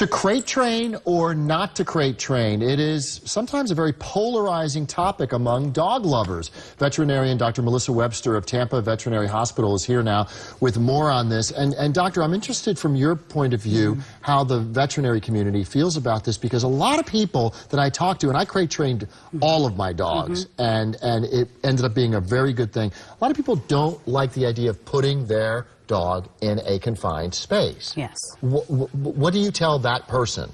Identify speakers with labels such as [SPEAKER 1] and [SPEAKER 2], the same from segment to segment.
[SPEAKER 1] To crate train or not to crate train, it is sometimes a very polarizing topic among dog lovers. Veterinarian Dr. Melissa Webster of Tampa Veterinary Hospital is here now with more on this. And Doctor, I'm interested from your point of view how the veterinary community feels about this, because a lot of people that I talked to, and I crate trained all of my dogs, and it ended up being a very good thing. A lot of people don't like the idea of putting their dog in a confined space.
[SPEAKER 2] Yes.
[SPEAKER 1] What do you tell that person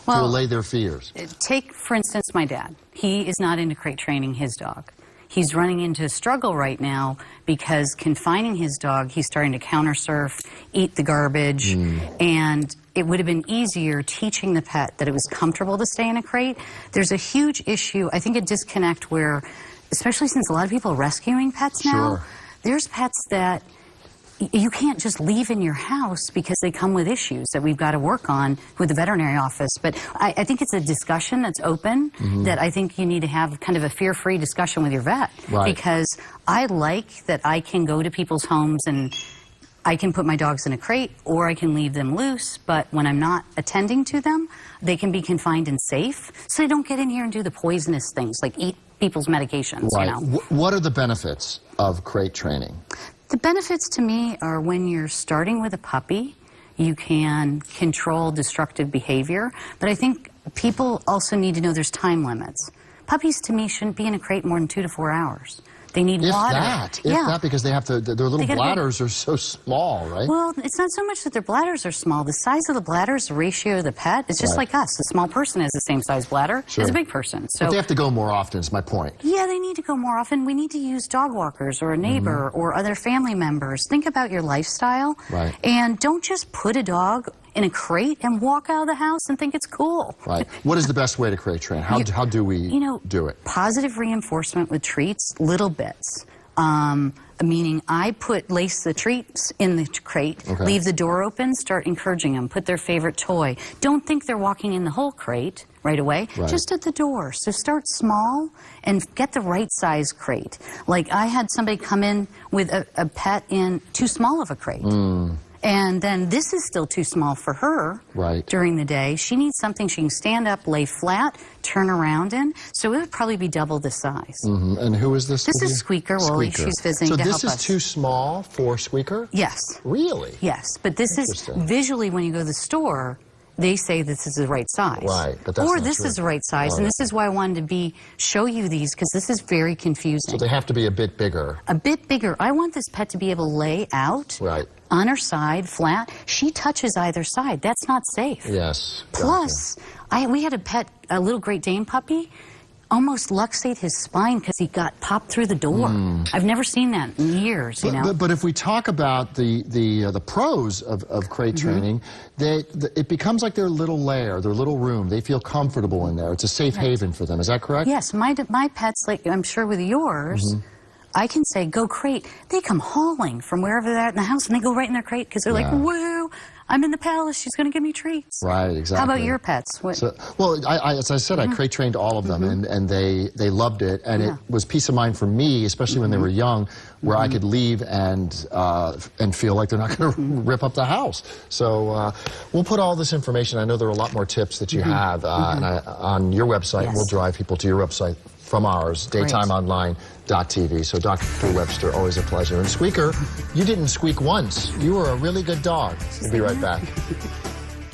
[SPEAKER 1] to allay their fears?
[SPEAKER 2] Take, for instance, my dad. He is not into crate training his dog. He's running into a struggle right now because confining his dog, he's starting to counter-surf, eat the garbage, and it would have been easier teaching the pet that it was comfortable to stay in a crate. There's a huge issue, I think, a disconnect where, especially since a lot of people are rescuing pets now, there's pets that you can't just leave in your house because they come with issues that we've got to work on with the veterinary office. But I think it's a discussion that's open that I think you need to have kind of a fear-free discussion with your vet. Because I like that I can go to people's homes and I can put my dogs in a crate or I can leave them loose, but when I'm not attending to them, they can be confined and safe so they don't get in here and do the poisonous things like eat people's medications. You know?
[SPEAKER 1] What are the benefits of crate training?
[SPEAKER 2] The benefits to me are when you're starting with a puppy, you can control destructive behavior, but I think people also need to know there's time limits. Puppies, to me, shouldn't be in a crate more than 2 to 4 hours. They need water.
[SPEAKER 1] If that, because they have to, their little bladders are so small, right?
[SPEAKER 2] Well, it's not so much that their bladders are small. The size of the bladder is the ratio of the pet. It's just like us. A small person has the same size bladder as a big person. So
[SPEAKER 1] but they have to go more often, is my point.
[SPEAKER 2] Yeah, they need to go more often. We need to use dog walkers or a neighbor or other family members. Think about your lifestyle. And don't just put a dog in a crate and walk out of the house and think it's cool.
[SPEAKER 1] What is the best way to crate train? How do we do it?
[SPEAKER 2] Positive reinforcement with treats, little bits. Meaning I lace the treats in the crate, leave the door open, start encouraging them, put their favorite toy. Don't think they're walking in the whole crate right away, just at the door. So start small and get the right size crate. Like I had somebody come in with a pet in too small of a crate. And then this is still too small for her during the day. She needs something she can stand up, lay flat, turn around in. So it would probably be double the size.
[SPEAKER 1] And who is this?
[SPEAKER 2] This is Squeaker. Wooly. She's visiting to help us.
[SPEAKER 1] So this is too small for Squeaker?
[SPEAKER 2] Yes.
[SPEAKER 1] Really?
[SPEAKER 2] Yes. But this is visually, when you go to the store, they say this is the right size.
[SPEAKER 1] But that's
[SPEAKER 2] or this is the right size. And this is why I wanted to show you these, because this is very confusing.
[SPEAKER 1] So they have to be a bit bigger.
[SPEAKER 2] A bit bigger. I want this pet to be able to lay out on her side, flat. She touches either side. That's not safe.
[SPEAKER 1] Yes.
[SPEAKER 2] Plus, we had a pet, a little Great Dane puppy, almost luxate his spine because he got popped through the door. I've never seen that in years, you know.
[SPEAKER 1] But if we talk about the pros of crate training, it becomes like their little lair, their little room. They feel comfortable in there. It's a safe haven for them. Is that correct?
[SPEAKER 2] Yes. My pets, like I'm sure with yours, I can say, go crate. They come hauling from wherever they're at in the house, and they go right in their crate because they're like, woo, I'm in the palace. She's going to give me treats.
[SPEAKER 1] Exactly.
[SPEAKER 2] How about your pets?
[SPEAKER 1] Well, as I said, I crate trained all of them, and they loved it. And it was peace of mind for me, especially when they were young, where I could leave and feel like they're not going to rip up the house. So we'll put all this information. I know there are a lot more tips that you have on your website. We'll drive people to your website from ours, daytimeonline.tv. So Dr. Webster, always a pleasure. And Squeaker, you didn't squeak once. You were a really good dog. We'll be right back.